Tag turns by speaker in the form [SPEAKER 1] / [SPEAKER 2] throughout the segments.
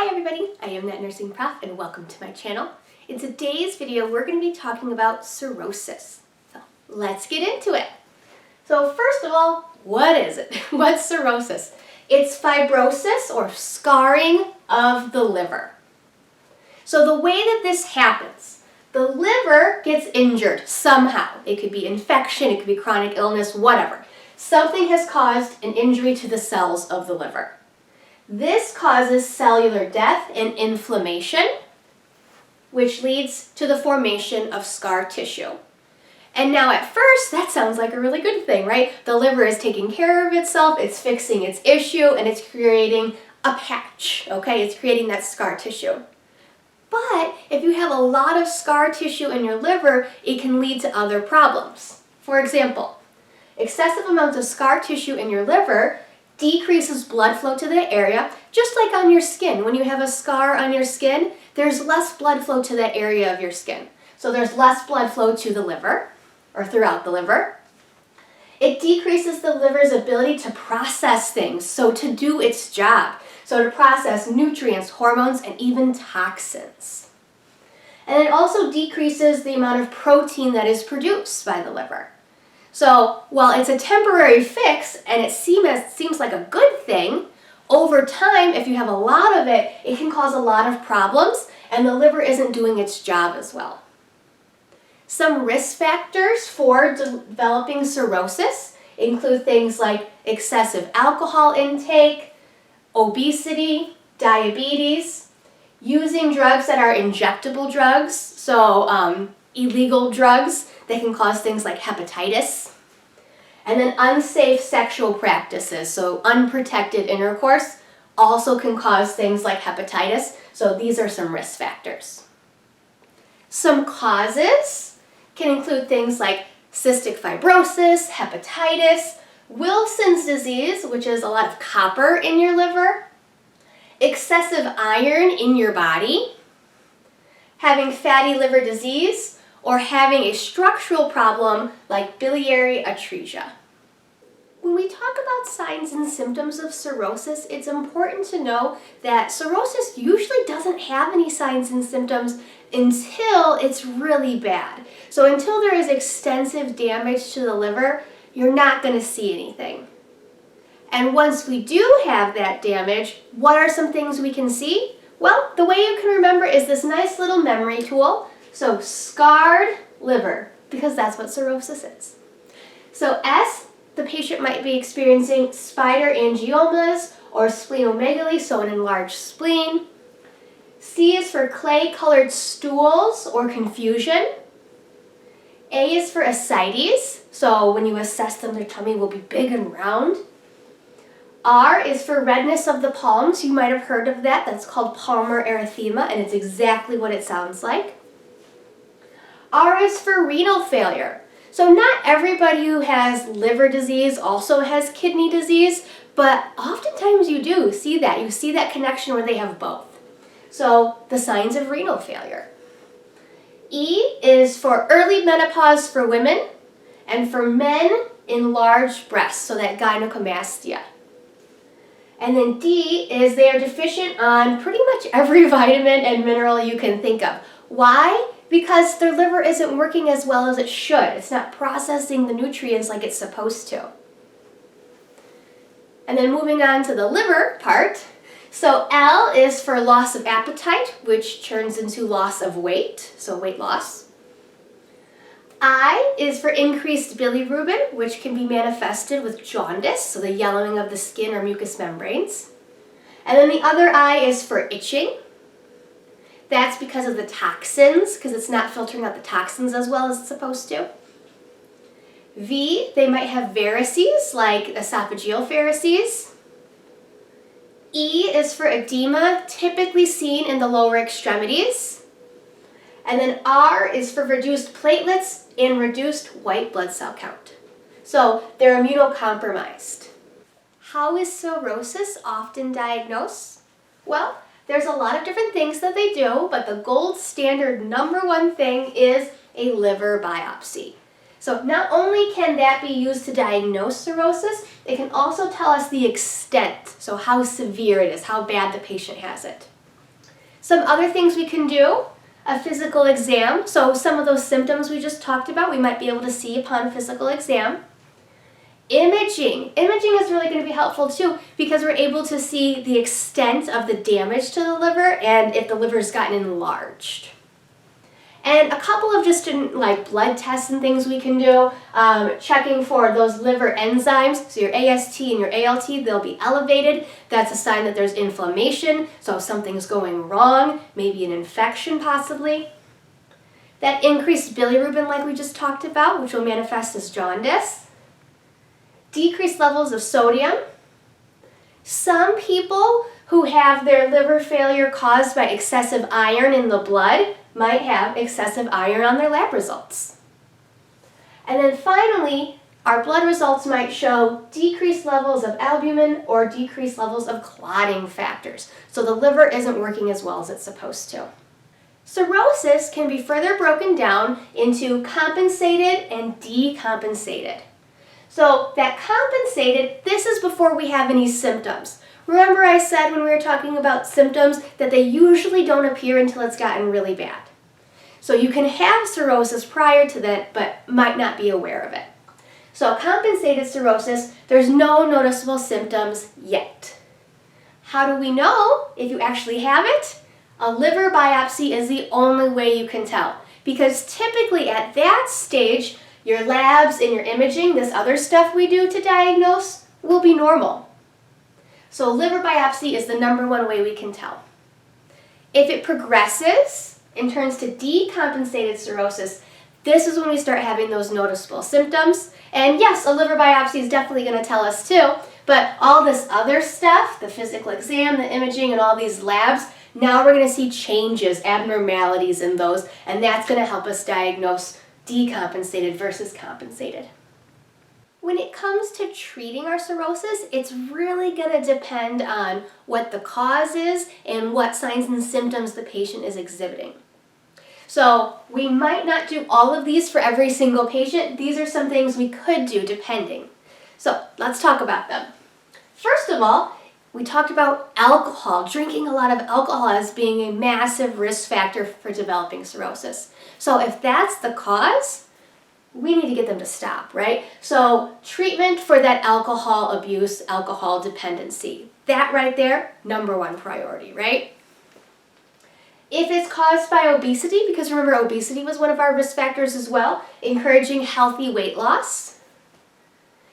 [SPEAKER 1] Hi everybody, I am Thatnursingprof and welcome to my channel. In today's video we're going to be talking about cirrhosis. So let's get into it. So first of all, what is it? What's cirrhosis? It's fibrosis or scarring of the liver. So the way that this happens, the liver gets injured somehow. It could be infection, it could be chronic illness, whatever. Something has caused an injury to the cells of the liver. This causes cellular death and inflammation, which leads to the formation of scar tissue. And now at first, that sounds like a really good thing, right? The liver is taking care of itself, it's fixing its issue, and it's creating a patch, okay? It's creating that scar tissue. But if you have a lot of scar tissue in your liver, it can lead to other problems. For example, excessive amounts of scar tissue in your liver decreases blood flow to the area, just like on your skin. When you have a scar on your skin, there's less blood flow to that area of your skin. So there's less blood flow to the liver, or throughout the liver. It decreases the liver's ability to process things, so to do its job. So to process nutrients, hormones, and even toxins. And it also decreases the amount of protein that is produced by the liver. So while it's a temporary fix and it seems like a good thing, over time, if you have a lot of it, it can cause a lot of problems and the liver isn't doing its job as well. Some risk factors for developing cirrhosis include things like excessive alcohol intake, obesity, diabetes, using drugs that are injectable drugs, so illegal drugs that can cause things like hepatitis, and then unsafe sexual practices, so unprotected intercourse, also can cause things like hepatitis, so these are some risk factors. Some causes can include things like cystic fibrosis, hepatitis, Wilson's disease, which is a lot of copper in your liver, excessive iron in your body, having fatty liver disease, or having a structural problem like biliary atresia. When we talk about signs and symptoms of cirrhosis, it's important to know that cirrhosis usually doesn't have any signs and symptoms until it's really bad. So until there is extensive damage to the liver, you're not going to see anything. And once we do have that damage, what are some things we can see? Well, the way you can remember is this nice little memory tool. So scarred liver, because that's what cirrhosis is. So S, the patient might be experiencing spider angiomas or splenomegaly, so an enlarged spleen. C is for clay-colored stools or confusion. A is for ascites, so when you assess them, their tummy will be big and round. R is for redness of the palms. You might have heard of that. That's called palmar erythema, and it's exactly what it sounds like. R is for renal failure. So not everybody who has liver disease also has kidney disease, but oftentimes you do see that. You see that connection where they have both. So the signs of renal failure. E is for early menopause for women, and for men, enlarged breasts, so that gynecomastia. And then D is they are deficient on pretty much every vitamin and mineral you can think of. Why? Because their liver isn't working as well as it should. It's not processing the nutrients like it's supposed to. And then moving on to the liver part. So L is for loss of appetite, which turns into loss of weight, so weight loss. I is for increased bilirubin, which can be manifested with jaundice, so the yellowing of the skin or mucous membranes. And then the other I is for itching. That's because of the toxins, because it's not filtering out the toxins as well as it's supposed to. V, they might have varices, like esophageal varices. E is for edema, typically seen in the lower extremities. And then R is for reduced platelets and reduced white blood cell count. So they're immunocompromised. How is cirrhosis often diagnosed? Well, there's a lot of different things that they do, but the gold standard #1 thing is a liver biopsy. So not only can that be used to diagnose cirrhosis, it can also tell us the extent, so how severe it is, how bad the patient has it. Some other things we can do, a physical exam. So some of those symptoms we just talked about, we might be able to see upon physical exam. Imaging. Imaging is really going to be helpful too because we're able to see the extent of the damage to the liver and if the liver's gotten enlarged. And a couple of just like blood tests and things we can do, checking for those liver enzymes. So your AST and your ALT, they'll be elevated. That's a sign that there's inflammation, so something's going wrong, maybe an infection possibly. That increased bilirubin like we just talked about, which will manifest as jaundice. Decreased levels of sodium. Some people who have their liver failure caused by excessive iron in the blood might have excessive iron on their lab results. And then finally, our blood results might show decreased levels of albumin or decreased levels of clotting factors. So the liver isn't working as well as it's supposed to. Cirrhosis can be further broken down into compensated and decompensated. So that compensated, this is before we have any symptoms. Remember I said when we were talking about symptoms that they usually don't appear until it's gotten really bad. So you can have cirrhosis prior to that, but might not be aware of it. So compensated cirrhosis, there's no noticeable symptoms yet. How do we know if you actually have it? A liver biopsy is the only way you can tell, because typically at that stage, your labs and your imaging, this other stuff we do to diagnose, will be normal. So liver biopsy is the #1 way we can tell. If it progresses and turns to decompensated cirrhosis, this is when we start having those noticeable symptoms. And yes, a liver biopsy is definitely going to tell us too, but all this other stuff, the physical exam, the imaging, and all these labs, now we're going to see changes, abnormalities in those, and that's going to help us diagnose decompensated versus compensated. When it comes to treating our cirrhosis, it's really going to depend on what the cause is and what signs and symptoms the patient is exhibiting. So we might not do all of these for every single patient. These are some things we could do depending. So let's talk about them. First of all, we talked about alcohol, drinking a lot of alcohol as being a massive risk factor for developing cirrhosis. So if that's the cause, we need to get them to stop, right? So treatment for that alcohol abuse, alcohol dependency, that right there, #1 priority, right? If it's caused by obesity, because remember obesity was one of our risk factors as well, encouraging healthy weight loss.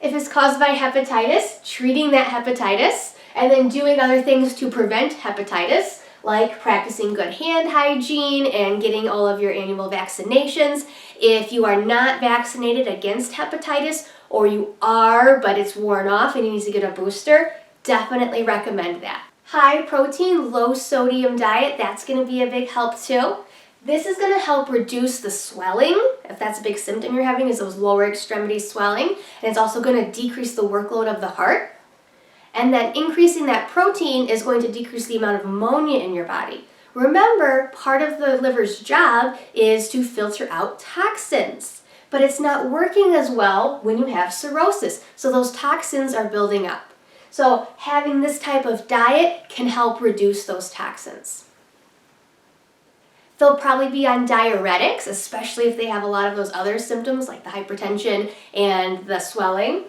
[SPEAKER 1] If it's caused by hepatitis, treating that hepatitis, and then doing other things to prevent hepatitis, like practicing good hand hygiene and getting all of your annual vaccinations. If you are not vaccinated against hepatitis, or you are, but it's worn off and you need to get a booster, definitely recommend that. High protein, low sodium diet, that's going to be a big help too. This is going to help reduce the swelling, if that's a big symptom you're having, is those lower extremity swelling, and it's also going to decrease the workload of the heart. And then increasing that protein is going to decrease the amount of ammonia in your body. Remember, part of the liver's job is to filter out toxins, but it's not working as well when you have cirrhosis, so those toxins are building up. So having this type of diet can help reduce those toxins. They'll probably be on diuretics, especially if they have a lot of those other symptoms like the hypertension and the swelling.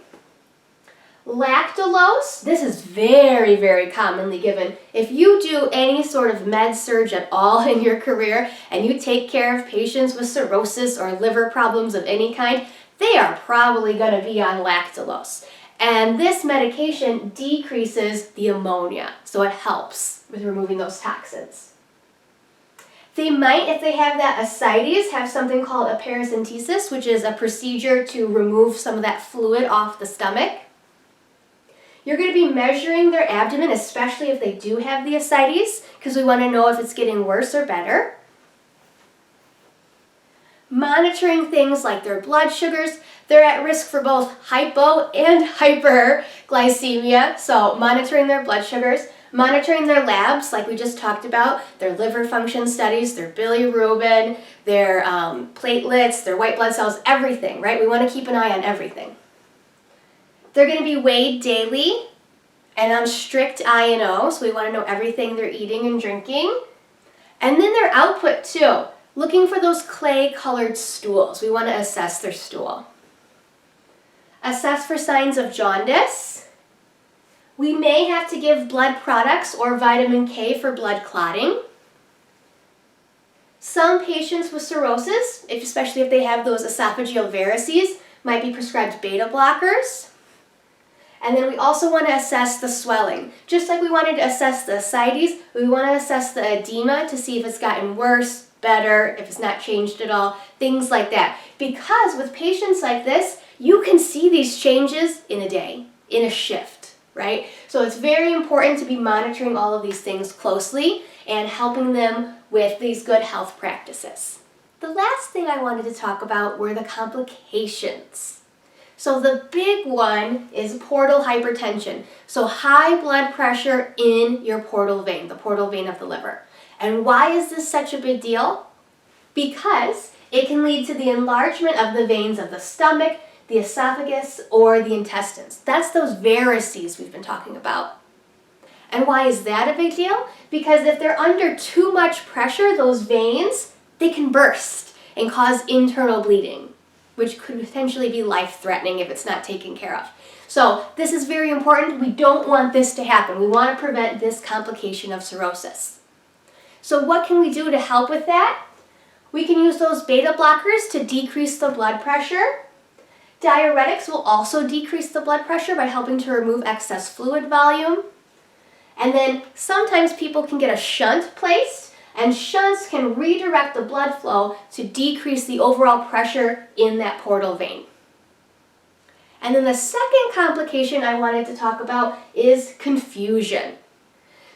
[SPEAKER 1] Lactulose, this is very, very commonly given. If you do any sort of med surg at all in your career and you take care of patients with cirrhosis or liver problems of any kind, they are probably going to be on lactulose. And this medication decreases the ammonia, so it helps with removing those toxins. They might, if they have that ascites, have something called a paracentesis, which is a procedure to remove some of that fluid off the stomach. You're going to be measuring their abdomen, especially if they do have the ascites, because we want to know if it's getting worse or better. Monitoring things like their blood sugars. They're at risk for both hypo and hyperglycemia, so monitoring their blood sugars. Monitoring their labs, like we just talked about, their liver function studies, their bilirubin, their platelets, their white blood cells, everything, right? We want to keep an eye on everything. They're going to be weighed daily and on strict I&O, so we want to know everything they're eating and drinking. And then their output too, looking for those clay-colored stools. We want to assess their stool. Assess for signs of jaundice. We may have to give blood products or vitamin K for blood clotting. Some patients with cirrhosis, especially if they have those esophageal varices, might be prescribed beta blockers. And then we also want to assess the swelling. Just like we wanted to assess the ascites, we want to assess the edema to see if it's gotten worse, better, if it's not changed at all, things like that. Because with patients like this, you can see these changes in a day, in a shift, right? So it's very important to be monitoring all of these things closely and helping them with these good health practices. The last thing I wanted to talk about were the complications. So the big one is portal hypertension. So high blood pressure in your portal vein, the portal vein of the liver. And why is this such a big deal? Because it can lead to the enlargement of the veins of the stomach, the esophagus, or the intestines. That's those varices we've been talking about. And why is that a big deal? Because if they're under too much pressure, those veins, they can burst and cause internal bleeding, which could potentially be life-threatening if it's not taken care of. So this is very important. We don't want this to happen. We want to prevent this complication of cirrhosis. So what can we do to help with that? We can use those beta blockers to decrease the blood pressure. Diuretics will also decrease the blood pressure by helping to remove excess fluid volume. And then sometimes people can get a shunt placed, and shunts can redirect the blood flow to decrease the overall pressure in that portal vein. And then the second complication I wanted to talk about is confusion.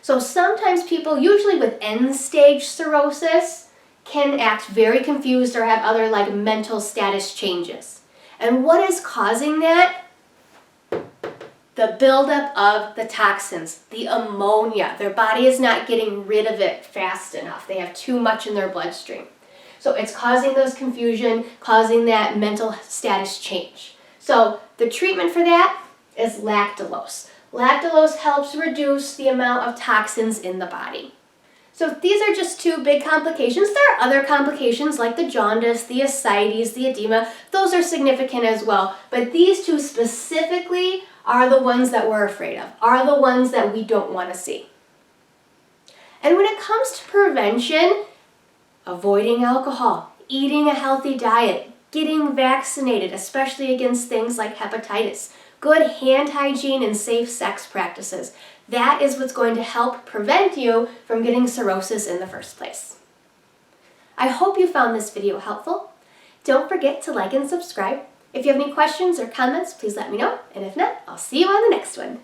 [SPEAKER 1] So sometimes people, usually with end-stage cirrhosis, can act very confused or have other like mental status changes. And what is causing that? The buildup of the toxins, the ammonia. Their body is not getting rid of it fast enough. They have too much in their bloodstream. So it's causing those confusion, causing that mental status change. So the treatment for that is lactulose. Lactulose helps reduce the amount of toxins in the body. So these are just two big complications. There are other complications like the jaundice, the ascites, the edema. Those are significant as well. But these two specifically are the ones that we're afraid of, are the ones that we don't want to see. And when it comes to prevention, avoiding alcohol, eating a healthy diet, getting vaccinated, especially against things like hepatitis, good hand hygiene and safe sex practices, that is what's going to help prevent you from getting cirrhosis in the first place. I hope you found this video helpful. Don't forget to like and subscribe. If you have any questions or comments, please let me know. And if not, I'll see you on the next one.